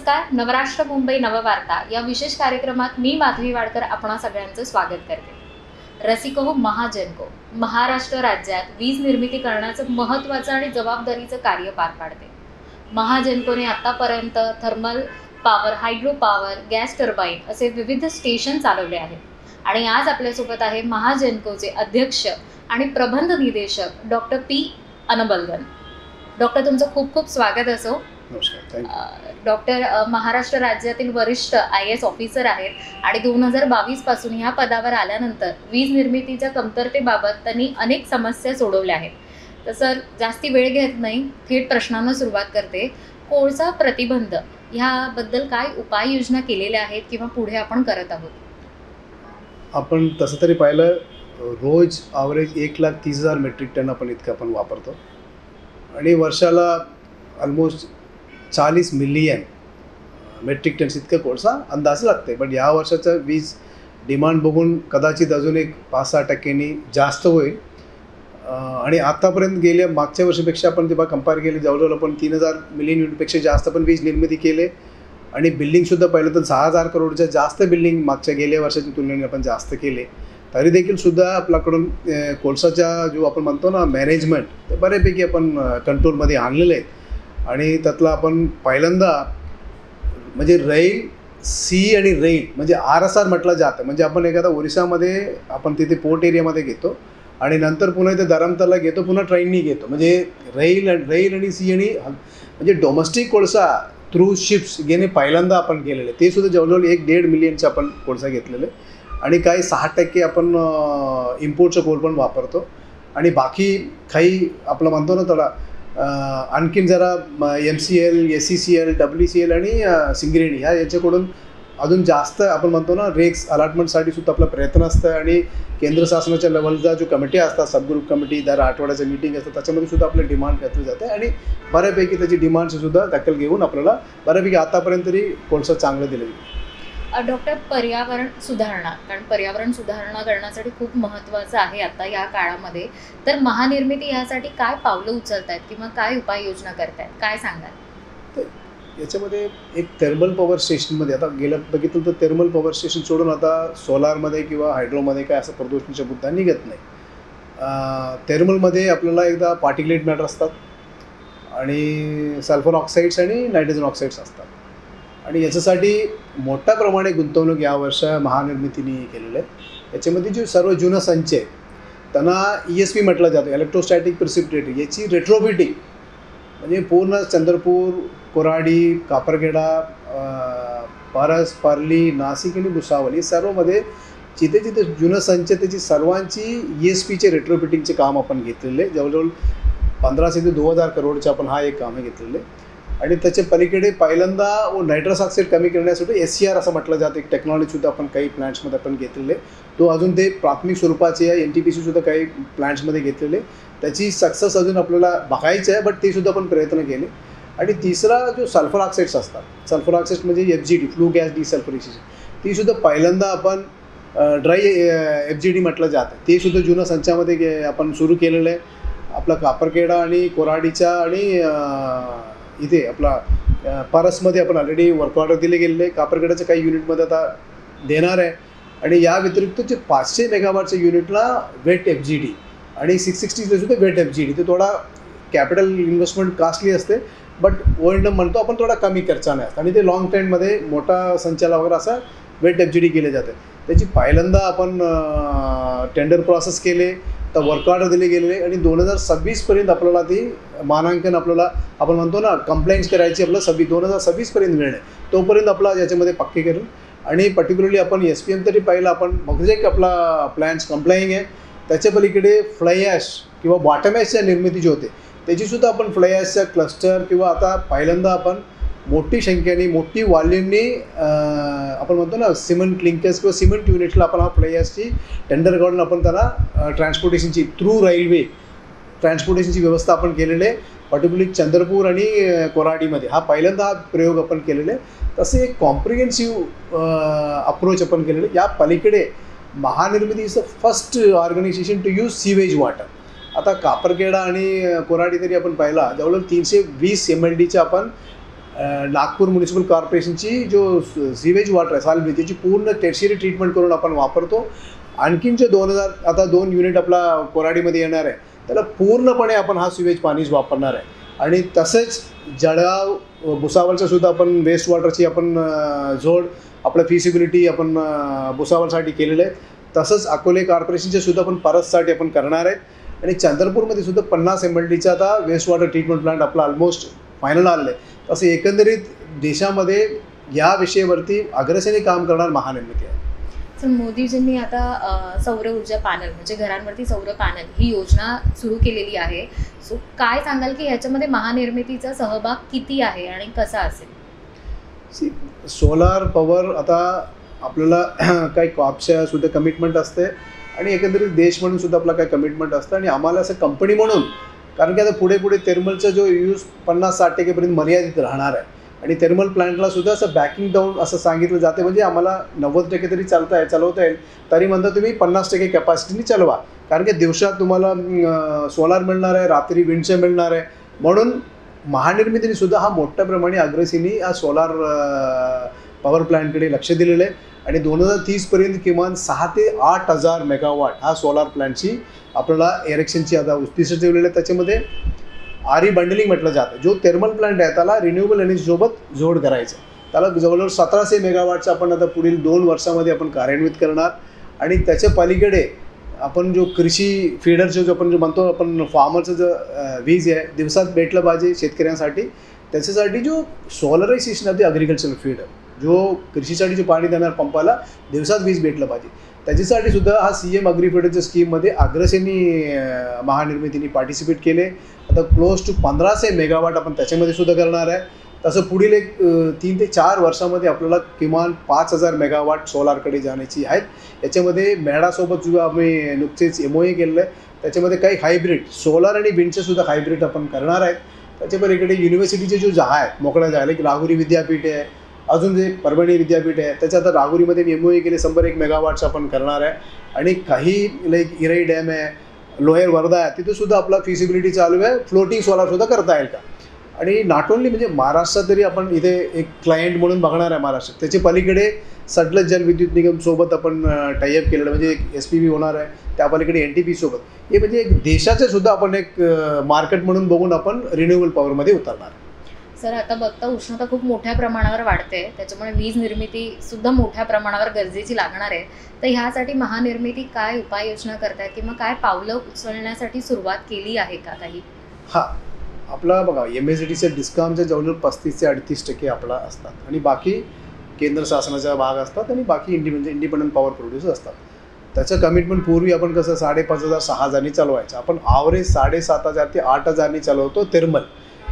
नमस्कार. नवराष्ट्र मुंबई नववार्ता या विशेष कार्यक्रमात मी माधवी वाडकर आपणा सगळ्यांचं स्वागत करते. रसिको महाजनको महाराष्ट्र राज्यात वीज निर्मिती करण्याचं महत्त्वाचं आणि जबाबदारीचं कार्य पार पाडते. महाजनकोने आतापर्यंत thermal power, hydro power, gas turbine असे विविध स्टेशन चालवले आहेत. आणि आज आपल्यासोबत आहे महाजनकोचे अध्यक्ष आणि प्रबंध निदेशक डॉक्टर पी अनबलगन. डॉक्टर, तुमचं खूप खूप स्वागत असो. नमस्कार. डॉक्टर महाराष्ट्र राज्यातील वरिष्ठ IAS ऑफिसर आहेत आणि 2022 पासून ह्या पदावर आल्यानंतर वीज निर्मितीच्या कमतरतेबाबत त्यांनी अनेक समस्या सोडवल्या आहेत. तर सर, जास्ती वेळ घेत नाही, थेट प्रश्नांना सुरुवात करते. कोळसा प्रतिबंध ह्याबद्दल काय उपाययोजना केलेल्या आहेत किंवा पुढे आपण करत आहोत? आपण तसं तरी पाहिलं, रोज ॲव्हरेज 1,30,000 मेट्रिक टन आपण इतकं आपण वापरतो आणि वर्षाला ऑलमोस्ट 40 मिलियन मेट्रिक टन्स इतकं कोळसा अंदाज लागते. पण या वर्षाचं वीज डिमांड बघून कदाचित अजून एक 5-6% जास्त होईल. आणि आत्तापर्यंत गेल्या मागच्या वर्षापेक्षा आपण जेव्हा कंपेअर केले जवळजवळ आपण 3,000 मिलियन युनिटपेक्षा जास्त पण वीज निर्मिती केले. आणि बिल्डिंगसुद्धा पाहिलं तर 6,000 करोडच्या जास्त बिल्डिंग मागच्या गेल्या वर्षाच्या तुलनेने आपण जास्त केले. तरी देखील सुद्धा आपल्याकडून कोळसाच्या जो आपण म्हणतो ना मॅनेजमेंट, ते बऱ्यापैकी आपण कंट्रोलमध्ये आणलेले आहेत. आणि त्यातला आपण पहिल्यांदा म्हणजे रैल, सी आणि रेन म्हणजे RSR म्हटलं जातं. म्हणजे आपण एखादा ओरिसामध्ये आपण तिथे पोर्ट एरियामध्ये घेतो आणि नंतर पुन्हा इथे धरमताला घेतो, पुन्हा ट्रेननी घेतो. म्हणजे रेल आणि सी आणि म्हणजे डोमेस्टिक कोळसा थ्रू शिप्स घेणे पहिल्यांदा आपण केलेले. ते सुद्धा जवळजवळ 1.5 मिलियनचा आपण कोळसा घेतलेले. आणि काही 6% आपण इम्पोर्टचं कोल पण वापरतो. आणि बाकी काही आपलं म्हणतो ना त्याला आणखीन जरा MCL, SCCL, WCL आणि सिंगरेणी ह्या याच्याकडून अजून जास्त आपण म्हणतो ना रेक्स अलॉटमेंटसाठी सुद्धा आपला प्रयत्न असतं. आणि केंद्र शासनाच्या लेवलचा जो कमिटी असतात, सबग्रुप कमिटी, दर आठवड्याचं मीटिंग असतं, त्याच्यामध्ये सुद्धा आपलं डिमांड घेतली जाते. आणि बऱ्यापैकी त्याची डिमांडसुद्धा दखल घेऊन आपल्याला बऱ्यापैकी आतापर्यंत तरी कोळसा चांगलं दिलं गेलं. डॉक्टर, पर्यावरण सुधारणा, कारण पर्यावरण सुधारणा करण्यासाठी खूप महत्त्वाचं आहे आता या काळामध्ये. तर महानिर्मिती यासाठी काय पावलं उचलत आहेत किंवा काय उपाययोजना करतायत, काय सांगाल? तर याच्यामध्ये एक थर्मल पॉवर स्टेशनमध्ये आता गेलं बघितलं तर थर्मल पॉवर स्टेशन सोडून आता सोलारमध्ये किंवा हायड्रोमध्ये काय असं प्रदूषणाचा मुद्दा निघत नाही. थर्मलमध्ये आपल्याला एकदा पार्टिक्युलेट मॅटर असतात आणि सल्फर ऑक्साईड्स आणि नायट्रोजन ऑक्साईड्स असतात. आणि याच्यासाठी मोठ्या प्रमाणे गुंतवणूक या वर्ष महानिर्मितीने केलेलं आहे. याच्यामध्ये जे सर्व जुनं संच आहे त्यांना ESP म्हटलं जातं, इलेक्ट्रोस्टॅटिक प्रिसिपिटेटर. याची रेट्रोफिटिंग म्हणजे पूर्ण चंद्रपूर, कोराडी, कापरखेडा, पारस, पार्ली, नाशिक आणि भुसावळ हे सर्वमध्ये जिथे जिथे जुनं संच त्याची सर्वांची ESPचे रेट्रोफिटिंगचे काम आपण घेतलेले. जवळजवळ 1500 ते 2,000 करोडचे आपण हा एक कामं घेतलेले. आणि त्याच्या पलीकडे पहिल्यांदा नायट्रस ऑक्साईड कमी करण्यासाठी SCR असं म्हटलं जातं एक टेक्नॉलॉजीसुद्धा आपण काही प्लांट्समध्ये आपण घेतलेले. तो अजून ते प्राथमिक स्वरूपाचे NTPCसुद्धा काही प्लांट्समध्ये घेतलेले. त्याची सक्सेस अजून आपल्याला बघायचं आहे, बट ते सुद्धा आपण प्रयत्न केले. आणि तिसरा जो सल्फर ऑक्साईड्स असतात, सल्फर ऑक्साईड्स म्हणजे FGD, फ्लू गॅस डिसल्फरेशन, ती सुद्धा पहिल्यांदा आपण ड्राय FGD म्हटलं जातं. ते सुद्धा जुनं संचामध्ये आपण सुरू केलेलं आहे. आपला कापरखेडा आणि कोराडीच्या आणि इथे आपला पारसमध्ये आपण ऑलरेडी वर्क ऑर्डर दिले गेलेले. कापरखेडाच्या काही युनिटमध्ये आता देणार आहे. आणि या व्यतिरिक्त जे 500 मेगावॉटच्या युनिटला वेट FGD आणि 660 सुद्धा वेट FGD. ते थोडा कॅपिटल इन्व्हेस्टमेंट कॉस्टली असते, बट O&M म्हणतो आपण थोडा कमी खर्चाने असतं. आणि ते लॉंग टाईममध्ये मोठा संचाला वगैरे असं वेट FGD केले जाते. त्याची पहिल्यांदा आपण टेंडर प्रोसेस केले, तर वर्क ऑर्डर दिले गेलेले. आणि 2026पर्यंत आपल्याला ती मानांकन आपल्याला आपण म्हणतो ना कंप्लायन्स करायची आपल्याला 2026पर्यंत मिळणे. तोपर्यंत आपला याच्यामध्ये पक्के करेल. आणि पर्टिक्युलरली आपण SPM तरी पाहिलं आपण प्रोजेक्ट आपला प्लॅन्स कंप्लाईंग आहे. त्याच्या पलीकडे फ्लाय ॲश किंवा बॉटम ॲशच्या निर्मिती जी होते त्याचीसुद्धा आपण फ्लाय ॲशच्या क्लस्टर किंवा आता पहिल्यांदा आपण मोठी संख्येने मोठी वॉल्यूमनी आपण म्हणतो ना सिमेंट क्लिंकर्स किंवा सिमेंट युनिट्सला आपण हा फ्लाय ॲशची टेंडर काढून आपण त्यांना ट्रान्सपोर्टेशनची थ्रू रेल्वे ट्रान्सपोर्टेशनची व्यवस्था आपण केलेली आहे. पर्टिक्युलरली चंद्रपूर आणि कोराडीमध्ये हा पहिल्यांदा हा प्रयोग आपण केलेले. तसे एक कॉम्प्रिहेन्सिव्ह अप्रोच आपण केलेले. या पलीकडे Mahanirmiti is the first organisation to use sewage water. आता कापरखेडा आणि कोराडी तरी आपण पाहिला जवळजवळ 320 MLDच्या आपण नागपूर म्युनिसिपल कॉर्पोरेशनची जो सिवेज वॉटर आहे सॉलिड त्याची पूर्ण टेर्शियरी ट्रीटमेंट करून आपण वापरतो. आणखीन जे 2000 आता 2 युनिट आपला कोराडीमध्ये येणार आहे त्याला पूर्णपणे आपण हा सिवेज पाणीच वापरणार आहे. आणि तसंच जळगाव भुसावळचं सुद्धा आपण वेस्ट वॉटरची आपण जोड आपलं फिजिबिलिटी आपण भुसावळसाठी केलेलं आहे. तसंच अकोले कॉर्पोरेशनचे सुद्धा आपण परतसाठी आपण करणार आहेत. आणि चंद्रपूरमध्ये सुद्धा 50 MLDचा आता वेस्ट वॉटर ट्रीटमेंट प्लांट आपला ऑलमोस्ट फायनल आलेलं आहे. तसं एकंदरीत देशामध्ये या विषयावरती अग्रेसरने काम करणार महानिर्मिती आहे. तर मोदीजींनी आता सौर ऊर्जा पॅनल म्हणजे घरांवरती सौर पॅनल ही योजना सुरू केलेली आहे. सो काय सांगाल की ह्याच्यामध्ये महानिर्मितीचा सहभाग किती आहे आणि कसा असेल? सोलार पॉवर आता आपल्याला काही कॉपच्या सुद्धा कमिटमेंट असते आणि एकंदरीत देश म्हणून सुद्धा आपला काही कमिटमेंट असतं. आणि आम्हाला असं कंपनी म्हणून कारण की आता पुढे पुढे थर्मलचा जो यूज 50-60% मर्यादित राहणार आहे. आणि थर्मल प्लांटला सुद्धा असं बॅकिंग डाऊन असं सांगितलं जाते म्हणजे आम्हाला 90% तरी चालवता येईल. तरी म्हणता तुम्ही 50% कॅपॅसिटीने चालवा. कारण की दिवसात तुम्हाला सोलार मिळणार आहे, रात्री विंडचे मिळणार आहे. म्हणून महानिर्मितीने सुद्धा हा मोठ्या प्रमाणे अग्रेसिव्हली हा सोलार पॉवर प्लांटकडे लक्ष दिलेलं आहे. आणि 2030पर्यंत किमान 6,000 ते 8,000 मेगावॉट हा सोलार प्लांटची आपल्याला एरेक्शनची आता उद्दिष्ट ठेवलेलं आहे. त्याच्यामध्ये आरी बंडलिंग म्हटलं जातं. जो थर्मल प्लांट आहे त्याला रिन्युएबल एनर्जीसोबत जोड करायचं. त्याला जवळजवळ 1700 मेगावॉटचं आपण आता पुढील 2 वर्षामध्ये आपण कार्यान्वित करणार. आणि त्याच्या पलीकडे आपण जो कृषी फीडरचं जो आपण जो म्हणतो आपण फार्मरचं जो वीज आहे दिवसात भेटलं पाहिजे शेतकऱ्यांसाठी. त्याच्यासाठी जो सोलरायझेशन आहे ते ॲग्रिकल्चरल फीडर जो कृषीसाठी जो पाणी देणार पंपाला दिवसात वीज भेटलं पाहिजे त्याच्यासाठी सुद्धा हा CM ॲग्रीफीडरच्या स्कीममध्ये अग्रेसरनी महानिर्मितीने पार्टिसिपेट केले. आता क्लोज टू 1500 मेगावॉट आपण त्याच्यामध्ये सुद्धा करणार आहे. तसं पुढील एक 3 ते 4 वर्षामध्ये आपल्याला किमान 5000 मेगावॉट सोलारकडे जाण्याची आहेत. याच्यामध्ये मेडासोबत सुद्धा आम्ही नुकतेच MOA केलेलं आहे. त्याच्यामध्ये काही हायब्रिड सोलार आणि विंडचे सुद्धा हायब्रिड आपण करणार आहेत. त्याच्यावर इकडे युनिव्हर्सिटीचे जो जहा आहेत मोकळ्या जागा की राहुरी विद्यापीठ आहे, अजून जे परभणी विद्यापीठ आहे त्याच्यात आता राहुरीमध्ये MOA केले 101 मेगावॉटचं आपण करणार आहे. आणि काही लाईक इराई डॅम आहे, लोअर वर्धा आहे तिथे सुद्धा आपला फिजिबिलिटी चालू आहे. फ्लोटिंग सोलारसुद्धा करता येईल का. आणि नॉट ओन्ली म्हणजे महाराष्ट्रात तरी आपण इथे एक क्लायंट म्हणून बघणार आहे महाराष्ट्रात. त्याच्या पलीकडे सडलज जल विद्युत निगमसोबत आपण टायअप केलेलं म्हणजे एक SPV होणार आहे. त्या पलीकडे NTP सोबत. हे म्हणजे एक देशाचे सुद्धा आपण एक मार्केट म्हणून बघून आपण रिन्युएबल पॉवरमध्ये उतरणार. सर आता बघता उष्णता खूप मोठ्या प्रमाणावर वाढते त्याच्यामुळे वीज निर्मिती सुद्धा मोठ्या प्रमाणावर गरजेची लागणार आहे. तर ह्यासाठी महानिर्मिती काय उपाययोजना करताय किंवा काय पावलं उचलण्यासाठी सुरुवात केली आहे का काही? हां आपला बघा MSEDCच्या डिस्कामच्या जवळजवळ 35% ते 38% आपला असतात आणि बाकी केंद्र शासनाचा भाग असतात आणि बाकी इंडिपेंडंट पॉवर प्रोड्युसर असतात. त्याचं कमिटमेंट पूर्वी आपण कसं 5,500-6,000 चालवायचं आपण ॲव्हरेज 7,500 ते 8,000 चालवतो. थर्मल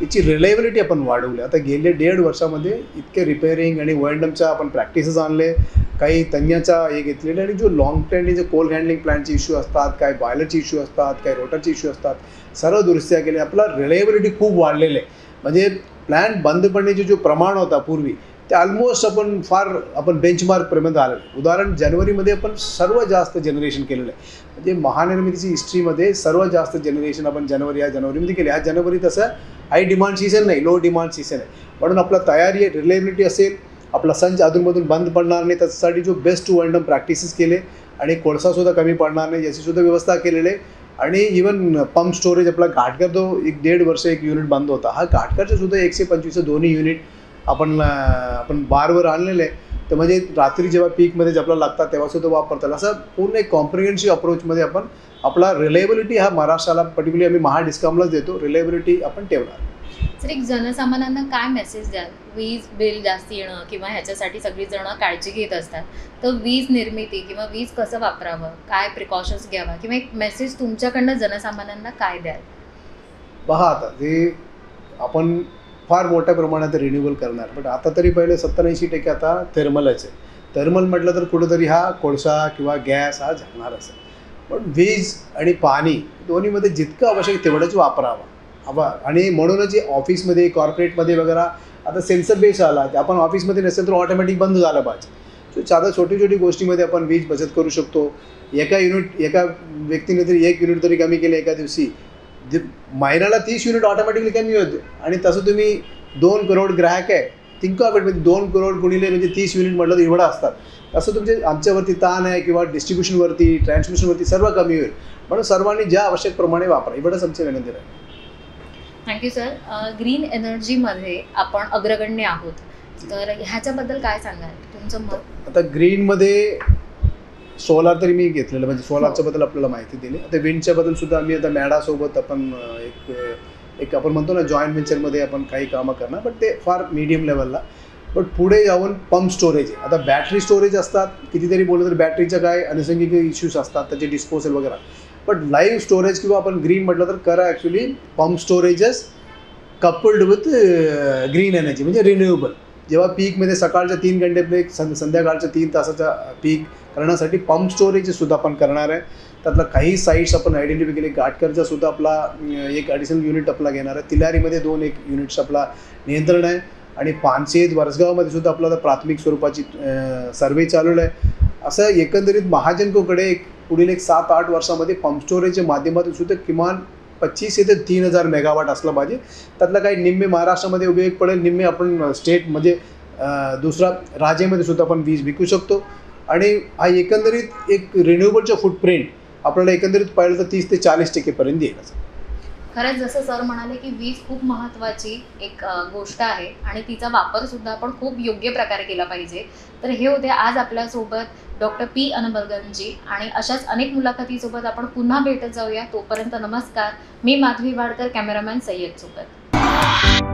याची रिलायबिलिटी आपण वाढवली. आता गेले 1.5 वर्षामध्ये इतके रिपेअरिंग आणि O&Mच्या आपण प्रॅक्टिसेस आणले, काही तज्ञाचा हे घेतलेले आणि जो लॉंग टर्मनी जे कोल हँडलिंग प्लांटचे इश्यू असतात, काय बॉयलरचे इश्यू असतात, काही रोटरचे इश्यू असतात, सर्व दुरुस्त्या केल्या. आपला रिलायबिलिटी खूप वाढलेलं आहे. म्हणजे प्लांट बंद पडण्याचे जो प्रमाण होता पूर्वी ते ऑलमोस्ट आपण बेंचमार्कपर्यंत आलेलं आहे. उदाहरण जानेवारीमध्ये आपण सर्वात जास्त जनरेशन केलेलं आहे. म्हणजे महानिर्मितीची हिस्ट्रीमध्ये सर्वात जास्त जनरेशन आपण जानेवारीमध्ये केले. हा जानेवारी तसं हाय डिमांड सीझन नाही, लो डिमांड सीझन आहे. म्हणून आपला तयारी आहे, रिलायबिलिटी असेल, आपला संच अधूनमधून बंद पडणार नाही त्याच्यासाठी जो बेस्ट O&M प्रॅक्टिसेस केले आणि कोळसासुद्धा कमी पडणार नाही याचीसुद्धा व्यवस्था केलेली आहे. आणि इवन पंप स्टोरेज आपला घाटकर जो 1.5 वर्ष एक युनिट बंद होता हा घाटकरचे सुद्धा 125 दोन्ही युनिट आपण बारवर आणलेले आहे. तर म्हणजे रात्री जेव्हा पीकमध्ये आपल्याला लागतात तेव्हा सुद्धा वापरतात. असं पूर्ण एक कॉम्प्रिहेन्सिव्ह अप्रोचमध्ये आपण आपला रिलायबिलिटी हा महाराष्ट्राला पर्टिक्युलरली आम्ही महाडिस्कॉमलाच देतो. रिलायबिलिटी आपण ठेवणार. सर एक जनसामान्यांना काय मेसेज द्याल? वीज बिल जास्त येणं किंवा ह्याच्यासाठी सगळी जण काळजी घेत असतात तर वीज निर्मिती किंवा वीज कसं वापरावं, काय प्रिकॉशन्स घ्यावा किंवा एक मेसेज तुमच्याकडनं जनसामान्यांना काय द्याल? पहा आता ते आपण फार मोठ्या प्रमाणात रिन्युएबल करणार बट आता तरी पहिले 70-80% आता थर्मलच आहे. थर्मल म्हटलं तर कुठंतरी हा कोळसा किंवा गॅस हा झाणार असेल. पण वीज आणि पाणी दोन्हीमध्ये जितकं आवश्यक तेवढंच वापरावं. आणि म्हणूनच ऑफिसमध्ये कॉर्पोरेटमध्ये वगैरे आता सेन्सर बेस आला ते आपण ऑफिसमध्ये नसेल तर ऑटोमॅटिक बंद झालं पाहिजे. सो साधा छोटी गोष्टीमध्ये आपण वीज बचत करू शकतो. एका व्यक्तीने तरी 1 युनिट तरी कमी केलं एका दिवशी महिन्याला 30 युनिट ऑटोमॅटिकली कमी होते. आणि तसं तुम्ही 2 करोड ग्राहक आहे, थिंक ऑफ इट, म्हणजे 2 करोड गुणिले म्हणजे 30 युनिट म्हटलं तर एवढं असतात. असं तुमचे आमच्यावरती ताण आहे किंवा डिस्ट्रीब्युशनवरती, ट्रान्समिशनवरती सर्व कमी होईल. म्हणून सर्वांनी ज्या आवश्यकप्रमाणे वापरा, एवढंच आमची विनंती आहे. Thank you sir. ग्रीन एनर्जीमध्ये आपण अग्रगण्य आहोत, तर ह्याच्याबद्दल काय सांगाल तुमचं मत? आता ग्रीनमध्ये सोलार तरी मी घेतलेलं, म्हणजे सोलारच्या बद्दल आपल्याला माहिती दिली. आता विंडच्या बद्दल सुद्धा आम्ही आता मॅडासोबत आपण एक आपण म्हणतो ना जॉईंट व्हेंचरमध्ये आपण काही कामं करणार, बट ते फार मीडियम लेवलला. बट पुढे जाऊन पंप स्टोरेज आहे. आता बॅटरी स्टोरेज असतात, कितीतरी बोललं तर बॅटरीच्या काय अनसंगिक इश्यूज असतात, त्याचे डिस्पोजल वगैरे. बट लाईव्ह स्टोरेज किंवा आपण ग्रीन म्हटलं तर करा actually pump storages coupled with green energy, म्हणजे रिन्युएबल. जेव्हा पीकमध्ये सकाळच्या 3 घंटे ब्रेक, संध्याकाळच्या 3 तासाचा पीक करण्यासाठी पंप स्टोरेज सुद्धा आपण करणार आहे. त्यातला काही साईट्स आपण आयडेंटिफाय केले. घाटकरचा सुद्धा आपला एक ॲडिशनल युनिट आपला घेणार आहे. तिलारीमध्ये 2 युनिट्स आपला नियंत्रण आहे. आणि पानशेत, वरसगावमध्ये सुद्धा आपला प्राथमिक स्वरूपाची सर्वे चालू आहे. असं एकंदरीत महाजनकोकडे पुढील 7-8 वर्षामध्ये पंप स्टोरेजच्या माध्यमातून सुद्धा किमान 25,000 ते 3,000 मेगावॉट असलं पाहिजे. त्यातलं काही निम्मे महाराष्ट्रामध्ये उपयोग पडेल, निम्मे आपण स्टेट म्हणजे दुसरा राज्यामध्ये सुद्धा आपण वीज विकू शकतो. आणि हा एकंदरीत एक रिन्युएबलचं फुटप्रिंट आपल्याला एकंदरीत पाहिलं तर 30 ते 40% येईल. खरंच जसं सर म्हणाले की वीज खूप महत्त्वाची एक गोष्ट आहे आणि तिचा वापर सुद्धा आपण खूप योग्य प्रकारे केला पाहिजे. तर हे होते आज आपल्यासोबत डॉक्टर पी अनबलगनजी, आणि अशाच अनेक मुलाखतीसोबत आपण पुन्हा भेटत जाऊया. तोपर्यंत नमस्कार. मी माधवी वाडकर, कॅमेरामॅन सय्यद सोबत.